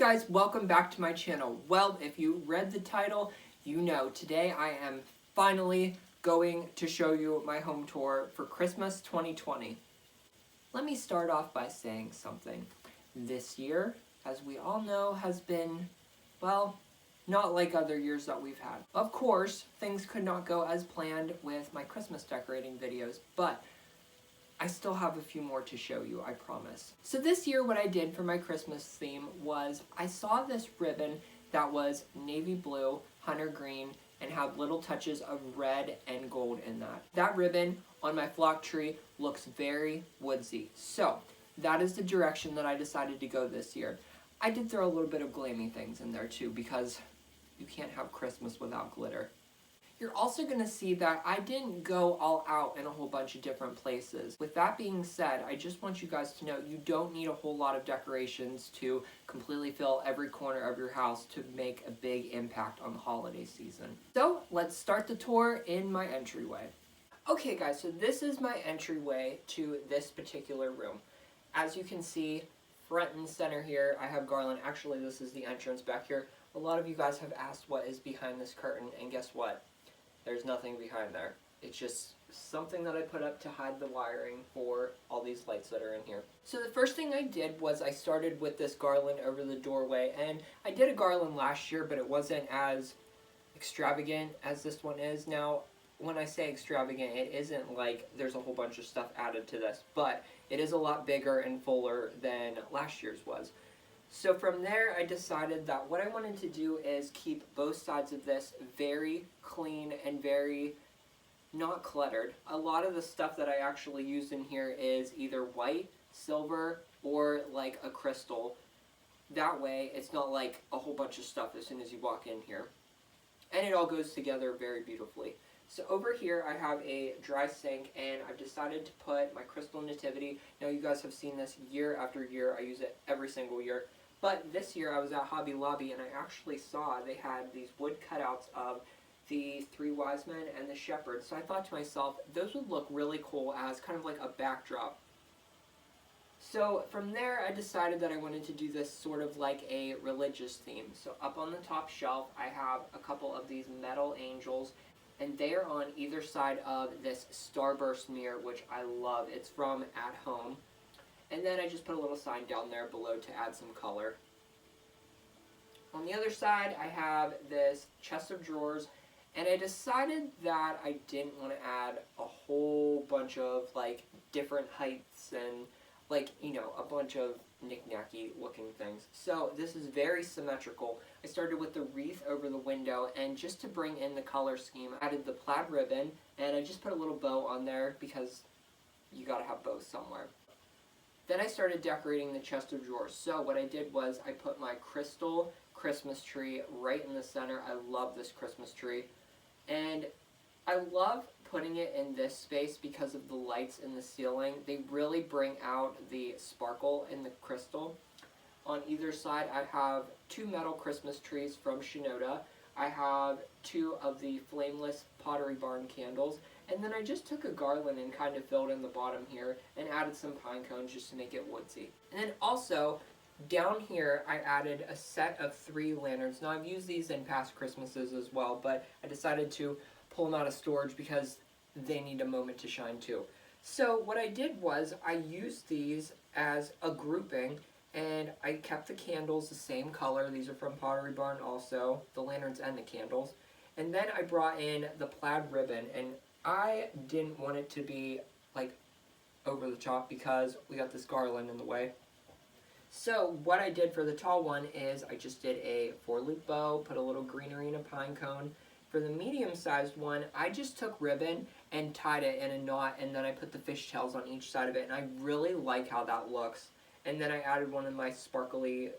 guys, welcome back to my channel. Well, if you read the title, you know today I am finally going to show you my home tour for Christmas 2020. Let me start off by saying something. This year, as we all know, has been, well, not like other years that we've had. Of course, things could not go as planned with my Christmas decorating videos, but I still have a few more to show you, I promise. So this year what I did for my Christmas theme was I saw this ribbon that was navy blue, hunter green, and had little touches of red and gold in that. That ribbon on my flock tree looks very woodsy. So that is the direction that I decided to go this year. I did throw a little bit of glammy things in there too because you can't have Christmas without glitter. You're also going to see that I didn't go all out in a whole bunch of different places. With that being said, I just want you guys to know you don't need a whole lot of decorations to completely fill every corner of your house to make a big impact on the holiday season. So let's start the tour in my entryway. Okay guys, so this is my entryway to this particular room. As you can see, front and center here, I have garland. Actually, this is the entrance back here. A lot of you guys have asked what is behind this curtain, and guess what? There's nothing behind there. It's just something that I put up to hide the wiring for all these lights that are in here. So the first thing I did was I started with this garland over the doorway, and I did a garland last year, but it wasn't as extravagant as this one is. Now, when I say extravagant, it isn't like there's a whole bunch of stuff added to this, but it is a lot bigger and fuller than last year's was. So from there, I decided that what I wanted to do is keep both sides of this very clean and very not cluttered. A lot of the stuff that I actually used in here is either white, silver, or like a crystal. That way, it's not like a whole bunch of stuff as soon as you walk in here. And it all goes together very beautifully. So over here, I have a dry sink, and I've decided to put my crystal nativity. Now, you guys have seen this year after year. I use it every single year. But this year I was at Hobby Lobby and I actually saw they had these wood cutouts of the three wise men and the shepherd. So I thought to myself, those would look really cool as kind of like a backdrop. So from there I decided that I wanted to do this sort of like a religious theme. So up on the top shelf I have a couple of these metal angels, and they are on either side of this starburst mirror, which I love. It's from At Home. And then I just put a little sign down there below to add some color. On the other side, I have this chest of drawers, and I decided that I didn't want to add a whole bunch of like different heights and like, you know, a bunch of knick-knacky looking things. So this is very symmetrical. I started with the wreath over the window, and just to bring in the color scheme, I added the plaid ribbon, and I just put a little bow on there because you gotta have bows somewhere. Then I started decorating the chest of drawers. So what I did was I put my crystal Christmas tree right in the center. I love this Christmas tree. And I love putting it in this space because of the lights in the ceiling. They really bring out the sparkle in the crystal. On either side, I have two metal Christmas trees from Shinoda. I have two of the flameless Pottery Barn candles. And then I just took a garland and kind of filled in the bottom here and added some pine cones just to make it woodsy. And then also, down here, I added a set of 3 lanterns. Now, I've used these in past Christmases as well, but I decided to pull them out of storage because they need a moment to shine too. So what I did was I used these as a grouping, and I kept the candles the same color. These are from Pottery Barn also, the lanterns and the candles. And then I brought in the plaid ribbon, and I didn't want it to be like over the top because we got this garland in the way. So what I did for the tall one is I just did a 4-loop bow, put a little greenery and a pine cone. For the medium-sized one, I just took ribbon and tied it in a knot, and then I put the fishtails on each side of it, and I really like how that looks. And then I added one of my sparkly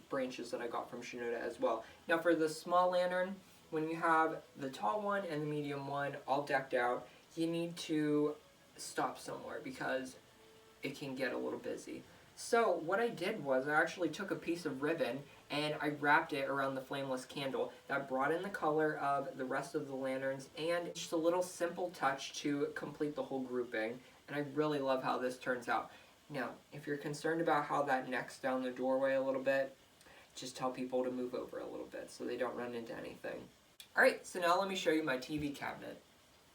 branches that I got from Shinoda as well. Now for the small lantern, when you have the tall one and the medium one all decked out, you need to stop somewhere because it can get a little busy. So what I did was I actually took a piece of ribbon and I wrapped it around the flameless candle. That brought in the color of the rest of the lanterns and just a little simple touch to complete the whole grouping. And I really love how this turns out. Now, if you're concerned about how that necks down the doorway a little bit, just tell people to move over a little bit so they don't run into anything. Alright, so now let me show you my TV cabinet.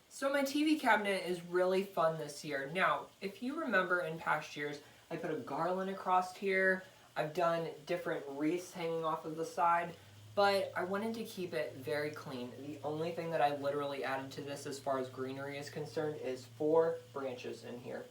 So my TV cabinet is really fun this year. Now, if you remember in past years, I put a garland across here. I've done different wreaths hanging off of the side, but I wanted to keep it very clean. The only thing that I literally added to this as far as greenery is concerned is 4 branches in here.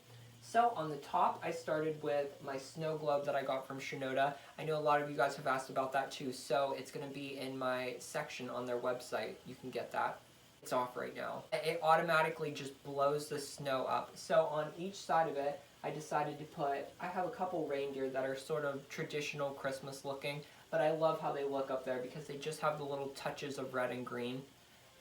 So on the top, I started with my snow globe that I got from Shinoda. I know a lot of you guys have asked about that too, so it's going to be in my section on their website. You can get that. It's off right now. It automatically just blows the snow up. So on each side of it, I decided to put, I have a couple reindeer that are sort of traditional Christmas looking, but I love how they look up there because they just have the little touches of red and green.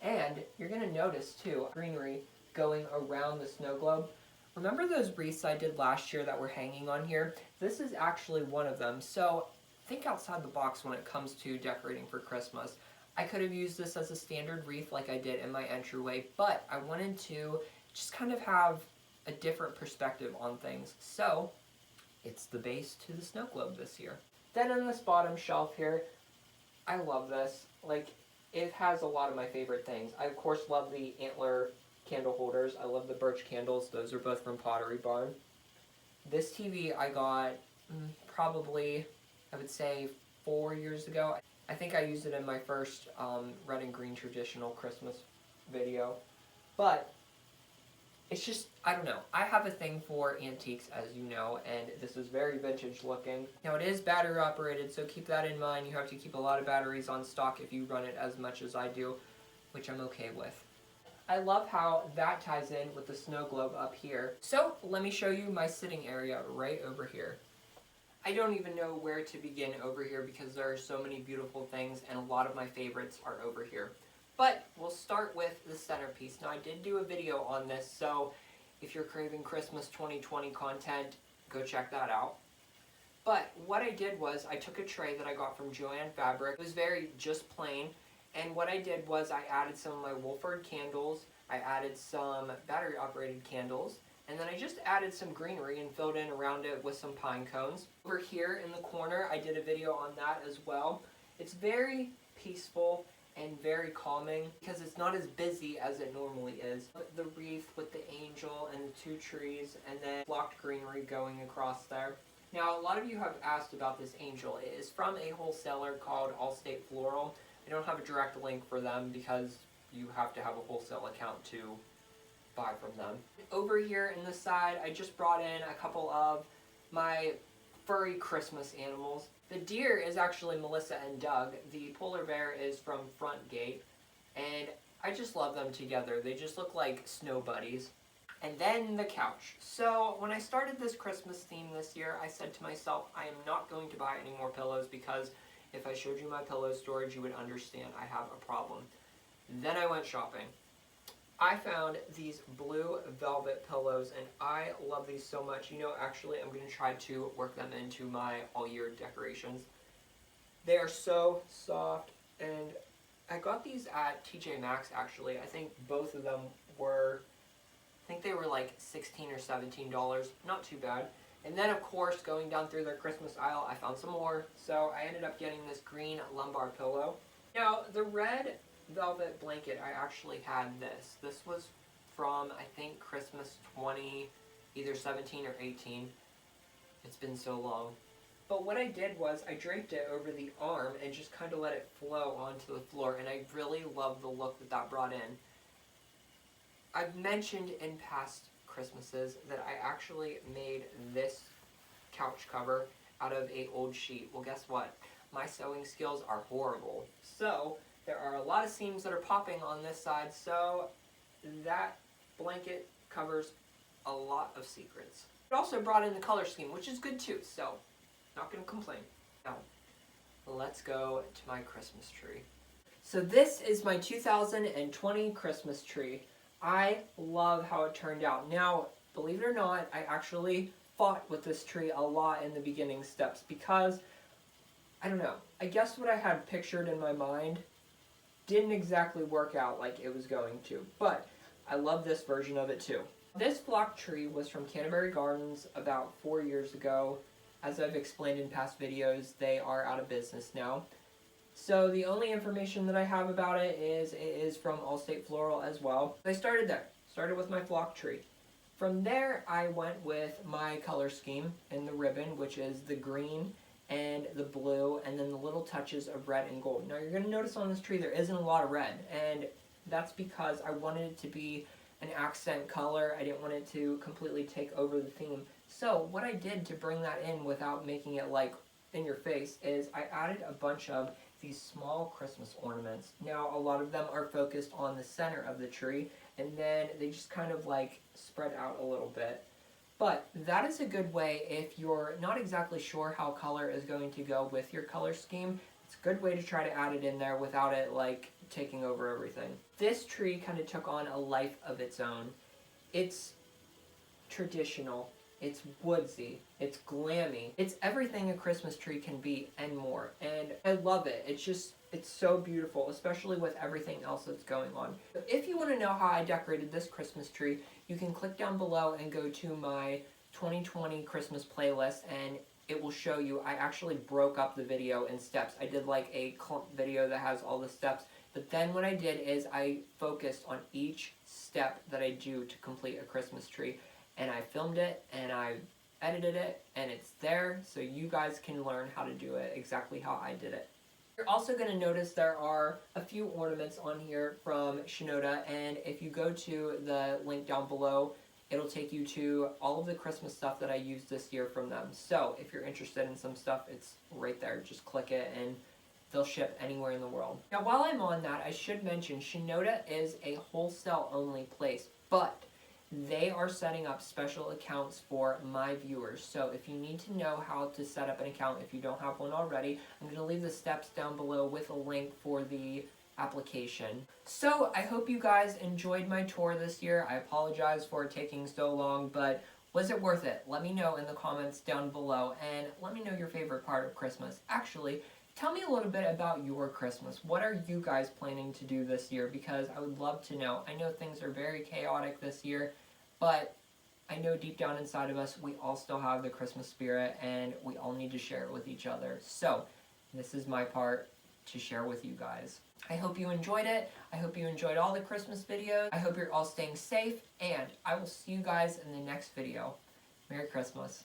And you're going to notice too, greenery going around the snow globe. Remember those wreaths I did last year that were hanging on here? This is actually one of them. So think outside the box when it comes to decorating for Christmas. I could have used this as a standard wreath like I did in my entryway, but I wanted to just kind of have a different perspective on things. So it's the base to the snow globe this year. Then on this bottom shelf here, I love this. Like, it has a lot of my favorite things. I of course love the antler candle holders. I love the birch candles. Those are both from Pottery Barn. This TV I got probably, I would say, 4 years ago. I think I used it in my first red and green traditional Christmas video. But it's just, I don't know. I have a thing for antiques, as you know, and this is very vintage looking. Now it is battery operated, so keep that in mind. You have to keep a lot of batteries on stock if you run it as much as I do, which I'm okay with. I love how that ties in with the snow globe up here. So let me show you my sitting area right over here. I don't even know where to begin over here because there are so many beautiful things and a lot of my favorites are over here. But we'll start with the centerpiece. Now I did do a video on this, so if you're craving Christmas 2020 content, go check that out. But what I did was I took a tray that I got from Joann Fabric. It was very just plain. And what I did was I added some of my Wolford candles, I added some battery operated candles, and then I just added some greenery and filled in around it with some pine cones. Over here in the corner, I did a video on that as well. It's very peaceful and very calming because it's not as busy as it normally is. The wreath with the angel and the 2 trees and then blocked greenery going across there. Now a lot of you have asked about this angel. It is from a wholesaler called Allstate Floral. I don't have a direct link for them because you have to have a wholesale account to buy from them. Over here in the side, I just brought in a couple of my furry Christmas animals. The deer is actually Melissa and Doug. The polar bear is from Front Gate. And I just love them together. They just look like snow buddies. And then the couch. So when I started this Christmas theme this year, I said to myself, I am not going to buy any more pillows because if I showed you my pillow storage, you would understand I have a problem. Then I went shopping. I found these blue velvet pillows, and I love these so much. You know, actually, I'm going to try to work them into my all-year decorations. They are so soft, and I got these at TJ Maxx, actually. I think both of them were, I think they were like $16 or $17. Not too bad. And then, of course, going down through their Christmas aisle, I found some more. So I ended up getting this green lumbar pillow. Now, the red velvet blanket, I actually had this. This was from, I think, Christmas 20, either 17 or 18. It's been so long. But what I did was I draped it over the arm and just kind of let it flow onto the floor. And I really love the look that that brought in. I've mentioned in past Christmases that I actually made this couch cover out of an old sheet. Well, guess what? My sewing skills are horrible. So there are a lot of seams that are popping on this side, so that blanket covers a lot of secrets. It also brought in the color scheme, which is good too, so not going to complain. Now, let's go to my Christmas tree. So this is my 2020 Christmas tree. I love how it turned out. Now, believe it or not, I actually fought with this tree a lot in the beginning steps because, I don't know, I guess what I had pictured in my mind didn't exactly work out like it was going to, but I love this version of it too. This block tree was from Canterbury Gardens about 4 years ago. as I've explained in past videos, they are out of business now. So the only information that I have about it is from Allstate Floral as well. I started there. Started with my flock tree. From there, I went with my color scheme in the ribbon, which is the green and the blue, and then the little touches of red and gold. Now you're going to notice on this tree there isn't a lot of red, and that's because I wanted it to be an accent color. I didn't want it to completely take over the theme. So what I did to bring that in without making it like in your face is I added a bunch of these small Christmas ornaments. Now a lot of them are focused on the center of the tree, and then they just kind of like spread out a little bit. But that is a good way if you're not exactly sure how color is going to go with your color scheme. It's a good way to try to add it in there without it like taking over everything. This tree kind of took on a life of its own. It's traditional, it's woodsy, it's glammy, it's everything a Christmas tree can be and more. And I love it. It's so beautiful, especially with everything else that's going on. So if you want to know how I decorated this Christmas tree, you can click down below and go to my 2020 Christmas playlist, and it will show you. I actually broke up the video in steps. I did like a clump video that has all the steps, but then what I did is I focused on each step that I do to complete a Christmas tree, and I filmed it and I edited it, and it's there so you guys can learn how to do it exactly how I did it. You're also going to notice there are a few ornaments on here from Shinoda, and if you go to the link down below, it'll take you to all of the Christmas stuff that I used this year from them. So if you're interested in some stuff, it's right there. Just click it and they'll ship anywhere in the world. Now while I'm on that, I should mention Shinoda is a wholesale only place, but they are setting up special accounts for my viewers. So if you need to know how to set up an account, if you don't have one already, I'm going to leave the steps down below with a link for the application. So I hope you guys enjoyed my tour this year. I apologize for taking so long, but was it worth it? Let me know in the comments down below, and let me know your favorite part of Christmas. Actually, tell me a little bit about your Christmas. What are you guys planning to do this year? Because I would love to know. I know things are very chaotic this year, but I know deep down inside of us, we all still have the Christmas spirit, and we all need to share it with each other. So this is my part to share with you guys. I hope you enjoyed it. I hope you enjoyed all the Christmas videos. I hope you're all staying safe, and I will see you guys in the next video. Merry Christmas.